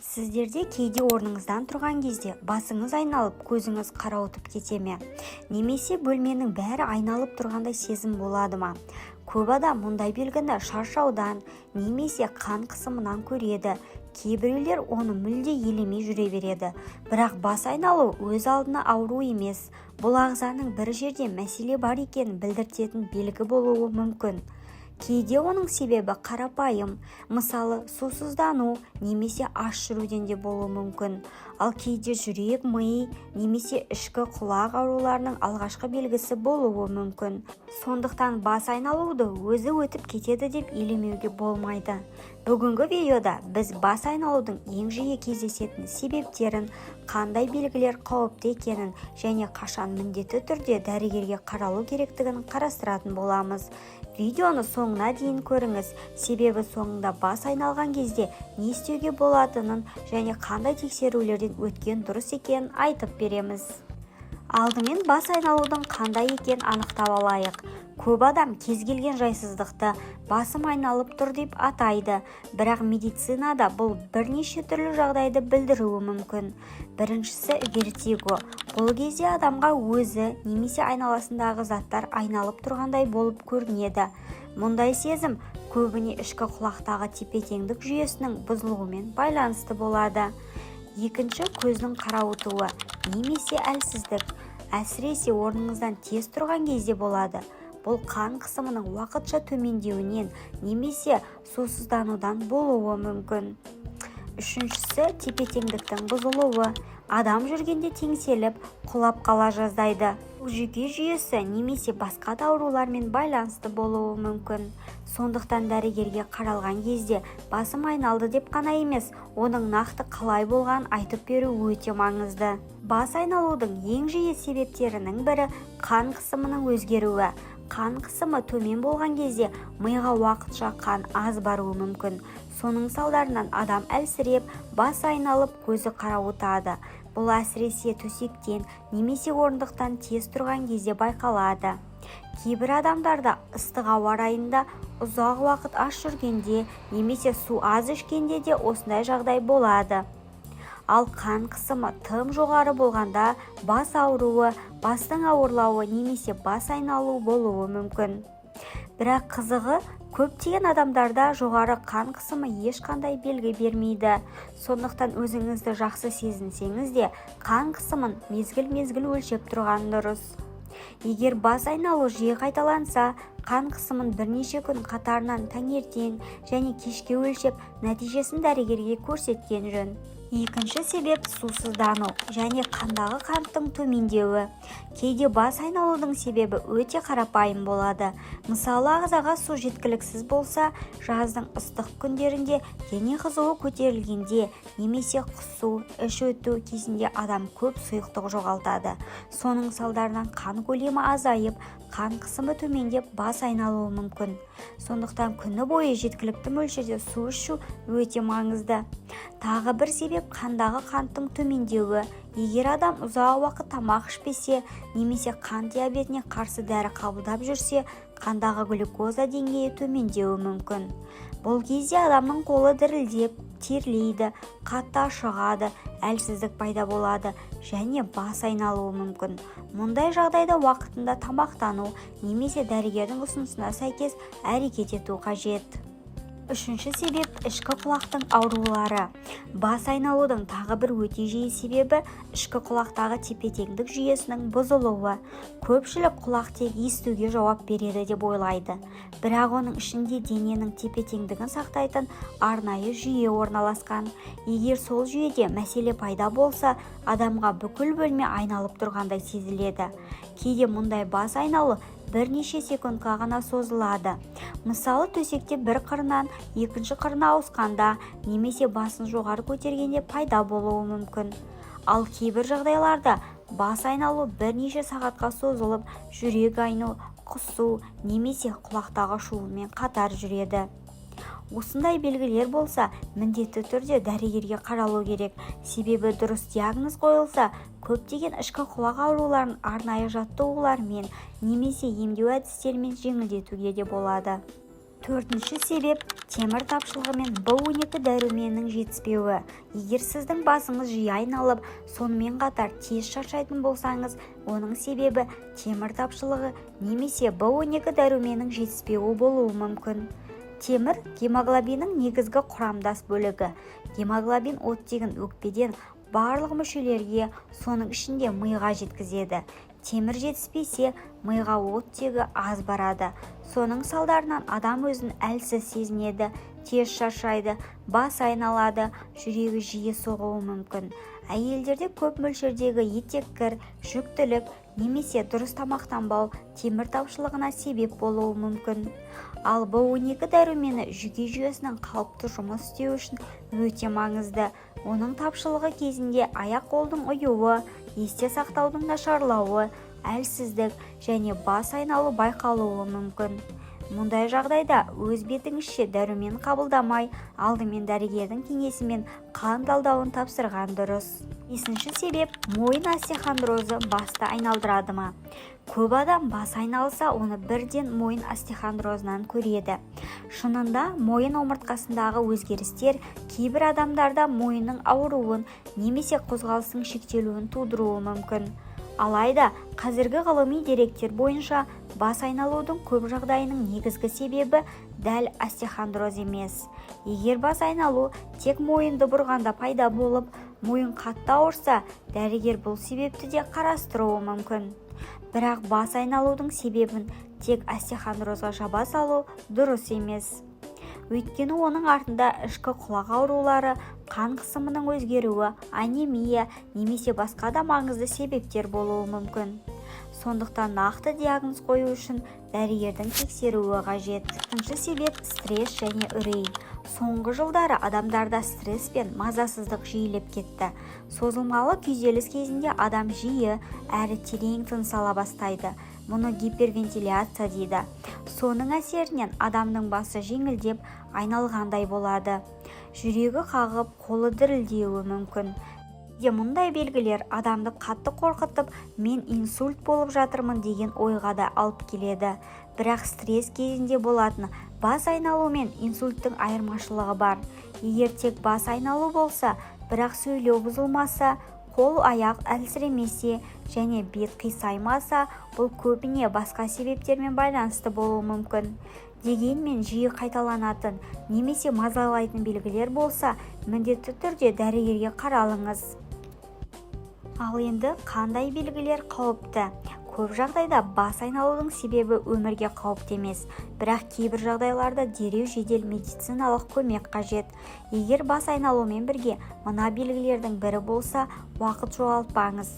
Сіздерде кейде орныңыздан тұрған кезде басыңыз айналып, көзіңіз қарауытып кете ме? Немесе бөлменің бәрі айналып тұрғандай сезім болады ма? Көп адам мұндай белгіні шаршаудан немесе қан қысымынан көреді. Кейбіреулер оны мүлде елемей жүре береді. Бірақ бас айналу өз алдына ауру емес. Бұл ағзаның бір жерде мәселе бар екенін білдіртетін белгі болуы мүмкін. Кейде оның себебі қарапайым, мысалы сусыздану немесе аш жүруден де болуы мүмкін. Ал кейде жүрек, ми немесе ішкі құлақ ауруларының алғашқы белгісі болуы мүмкін. Сондықтан бас айналуды өзі өтіп кетеді деп елемеуге болмайды. Бүгінгі видеода біз бас айналудың ең жиі кездесетін себептерін, қандай белгілер қауіпті екенін және қашан міндетті түрде дәрігерге қаралу керектігін қарастыратын боламыз. Видеоны соңына дейін көріңіз, себебі соңында бас айналған кезде не істеуге болатынын және қандай тексерулерден өткен дұрыс екенін айтып береміз. Алдымен бас айналудың қандай екенін анықтап алайық. Көп адам кез келген жайсыздықты басым айналып тұр деп атайды, бірақ медицинада бұл бірнеше түрлі жағдайды білдіруі мүмкін. Біріншісі вертиго. Бұл кезде адамға өзі немесе айналасындағы заттар айналып тұрғандай болып көрінеді. Мұндай сезім көбіне ішкі құлақтағы тепе-теңдік жүйесінің бұзылуымен байланысты болады. Екінші, көздің қарауытуы немесе әлсіздік. Әсіресе орныңыздан тез тұрған кезде болады. Бұл қан қысымының уақытша төмендеуінен немесе сусызданудан болуы мүмкін. Үшіншісі, тепе-теңдіктің бұзылуы. Адам жүргенде теңселіп, құлап қала жаздайды. Жүйке жүйесі немесе басқа да аурулармен байланысты болуы мүмкін. Сондықтан дәрігерге қаралған кезде басым айналды деп қана емес, оның нақты қалай болғанын айтып беру өте маңызды. Бас айналудың ең жиі себептерінің бірі қан қысымының өзгеруі. Қан қысымы төмен болған кезде миға уақытша қан аз баруы мүмкін. Соның салдарынан адам әлсіреп, бас айналып, көзі қарауытады. Бұл әсіресе төсектен немесе орындықтан тез тұрған кезде байқалады. Кейбір адамдарда ыстық ауа райында ұзақ уақыт аш жүргенде немесе су аз ішкенде де осындай жағдай болады. Ал қан қысымы тым жоғары болғанда бас ауруы, бастың ауырлауы немесе бас айналу болуы мүмкін. Бірақ қызығы, көптеген адамдарда жоғары қан қысымы ешқандай белгі бермейді. Сондықтан өзіңізді жақсы сезінсеңіз де, қан қысымын мезгіл-мезгіл өлшеп тұрған дұрыс. Егер бас айналу жиі қайталанса, қан қысымын бірнеше күн қатарынан таңертең және кешке өлшеп, нәтижесін дәрігерге көрсеткен жөн. Екінші себеп сусыздану және қандағы қанттың төмендеуі. Кейде бас айналудың себебі өте қарапайым болады. Мысалы, ағзаға су жеткіліксіз болса, жаздың ыстық күндерінде дене қызуы көтерілгенде немесе құсу, іш өту кезінде адам көп сұйықтық жоғалтады. Соның салдарынан қан көлемі азайып, қан қысымы төмендеп бас айналуы мүмкін. Сондықтан күні бойы жеткілікті мөлшерде су ішу өте маңызды. Тағы бір себеп қандағы қанттың төмендеуі. Егер адам ұзақ уақыт тамақ ішпесе немесе қан диабетіне қарсы дәрі қабылдап жүрсе, қандағы глюкоза деңгейі төмендеуі мүмкін. Бұл кезде адамның қолы дірілдеп, терлейді, қатты ашығады, әлсіздік пайда болады және бас айналуы мүмкін. Мұндай жағдайда уақытында тамақтану немесе дәрігердің ұсынысына сәйкес әрекет ету қажет. Үшінші себеп ішкі құлақтың аурулары. Бас айналудың тағы бір өте жиі себебі ішкі құлақтағы тепе-теңдік жүйесінің бұзылуы. Көпшілік құлақ тек естуге жауап береді деп ойлайды. Бірақ оның ішінде дененің тепе-теңдігін сақтайтын арнайы жүйе орналасқан. Егер сол жүйеде мәселе пайда болса, адамға бүкіл бөлме айналып тұрғандай сезіледі. Кейде мұндай бас айналу бірнеше секундқа ғана созылады. Мысалы, төсекте бір қырынан екінші қырына ауысқанда немесе басын жоғары көтергенде пайда болуы мүмкін. Ал кейбір жағдайларда бас айналу бірнеше сағатқа созылып, жүрек айну, құсу немесе құлақтағы шуылмен қатар жүреді. Осындай белгілер болса, міндетті түрде дәрігерге қаралу керек. Себебі дұрыс диагноз қойылса, көптеген ішкі құлақ ауруларын арнайы жаттығулармен немесе емдеу әдістерімен жеңілдетуге де болады. Төртінші себеп темір тапшылығы мен В12 дәруменінің жетіспеуі. Егер сіздің басыңыз жиі айналып, сонымен қатар тез шаршайтын болсаңыз, оның себебі темір тапшылығы немесе В12 дәруменінің жетіспеуі болуы мүмкін. Темір гемоглобиннің негізгі құрамдас бөлігі. Гемоглобин оттегін өкпеден барлық мүшелерге, соның ішінде миға жеткізеді. Темір жетіспесе, миға оттегі аз барады. Соның салдарынан адам өзін әлсіз сезінеді, тез шаршайды, бас айналады, жүрегі жиі соғуы мүмкін. Әйелдерде көп мөлшердегі етеккір, жүктілік немесе дұрыс тамақтанбау темір тапшылығына себеп болуы мүмкін. Ал В12 дәрумені жүйке жүйесінің қалыпты жұмыс істеу үшін өте маңызды. Оның тапшылығы кезінде аяқ-қолдың ұюы, есте сақтаудың нашарлауы, әлсіздік және бас айналу байқалуы мүмкін. Мұндай жағдайда өз бетіңізше дәрумен қабылдамай, алдымен дәрігердің кеңесімен қан талдауын тапсырған дұрыс. Бесінші себеп мойын остеохондрозы басты айналдырады ма? Көп адам бас айналса, оны бірден мойын остеохондрозынан көреді. Шынында мойын омыртқасындағы өзгерістер кейбір адамдарда мойынның ауруын немесе қозғалысының шектелуін тудыруы мүмкін. Алайда қазіргі ғылыми деректер бойынша бас айналудың көп жағдайының негізгі себебі дәл остеохондроз емес. Егер бас айналу тек мойынды бұрғанда пайда болып, мойын қатты ауырса, дәрігер бұл себепті де қарастыруы мүмкін. Бірақ бас айналудың себебін тек остеохондрозға жаба салу дұрыс емес. Өйткені оның артында ішкі құлақ аурулары, қан қысымының өзгеруі, анемия немесе басқа да маңызды себептер болуы мүмкін. Сондықтан нақты диагноз қою үшін дәрігердің тексеруі қажет. Екінші себеп стресс және үрей. Соңғы жылдары адамдарда стресс пен мазасыздық жиілеп кетті. Созылмалы күйзеліс кезінде адам жиі әрі терең тыныс ала бастайды. Мұны гипервентиляция дейді. Соның әсерінен адамның басы жеңілдеп, айналғандай болады. Жүрегі қағып, қолы дірілдеуі мүмкін. Мұндай белгілер адамды қатты қорқытып, мен инсульт болып жатырмын деген ойға да алып келеді. Бірақ стресс кезінде болатын бас айналу мен инсульттің айырмашылығы бар. Егер тек бас айналу болса, бірақ сөйлеу бұзылмаса, қол-аяқ әлсіремесе және бет қисаймаса, бұл көбіне басқа себептермен байланысты болуы мүмкін. Дегенмен жиі қайталанатын немесе мазалайтын белгілер болса, міндетті түрде дәрігерге қаралыңыз. Ал енді қандай белгілер қауіпті? Көп жағдайда бас айналудың себебі өмірге қауіпті емес, бірақ кейбір жағдайларда дереу жедел медициналық көмек қажет. Егер бас айналумен бірге мына белгілердің бірі болса, уақыт жоғалтпаңыз.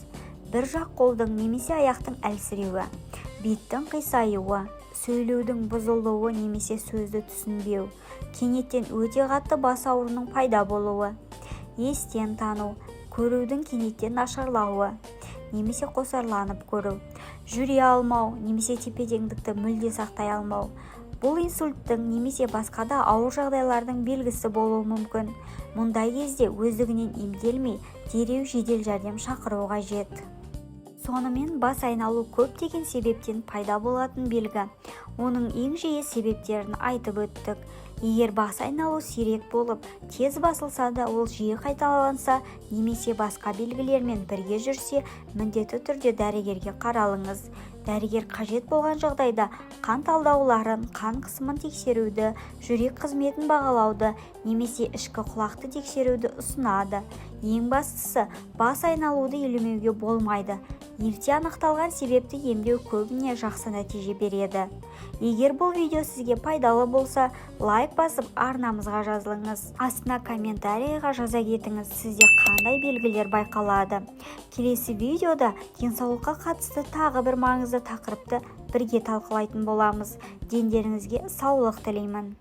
Бір жақ қолдың немесе аяқтың әлсіреуі, беттің қисаюы, сөйлеудің бұзылуы немесе сөзді түсінбеу, кенеттен өте қатты бас ауруының пайда болуы, естен тану, көрудің кенеттен нашарлауы немесе қосарланып көру, жүре алмау немесе тепе-теңдікті мүлде сақтай алмау. Бұл инсульттің немесе басқа да ауыр жағдайлардың белгісі болуы мүмкін. Мұндай кезде өздігінен емделмей, дереу жедел жәрдем шақыру қажет. Сонымен бас айналу көптеген себептен пайда болатын белгі. Оның ең жиі себептерін айтып өттік. Егер бас айналу сирек болып, тез басылса да ол жиі қайталанса, немесе басқа белгілермен бірге жүрсе, міндетті түрде дәрігерге қаралыңыз. Дәрігер қажет болған жағдайда қан талдауларын, қан қысымын тексеруді, жүрек қызметін бағалауды, немесе ішкі құлақты тексеруді ұсынады. Ең бастысы, бас айналуды елемеуге болмайды. Ерте анықталған себепті емдеу көбіне жақсы нәтиже береді. Егер бұл видео сізге пайдалы болса, лайк басып арнамызға жазылыңыз. Астына комментарийға жаза кетіңіз, сізде қандай белгілер байқалады. Келесі видеода денсаулыққа қатысты тағы бір маңызды тақырыпты бірге талқылайтын боламыз. Дендеріңізге саулық тілеймін.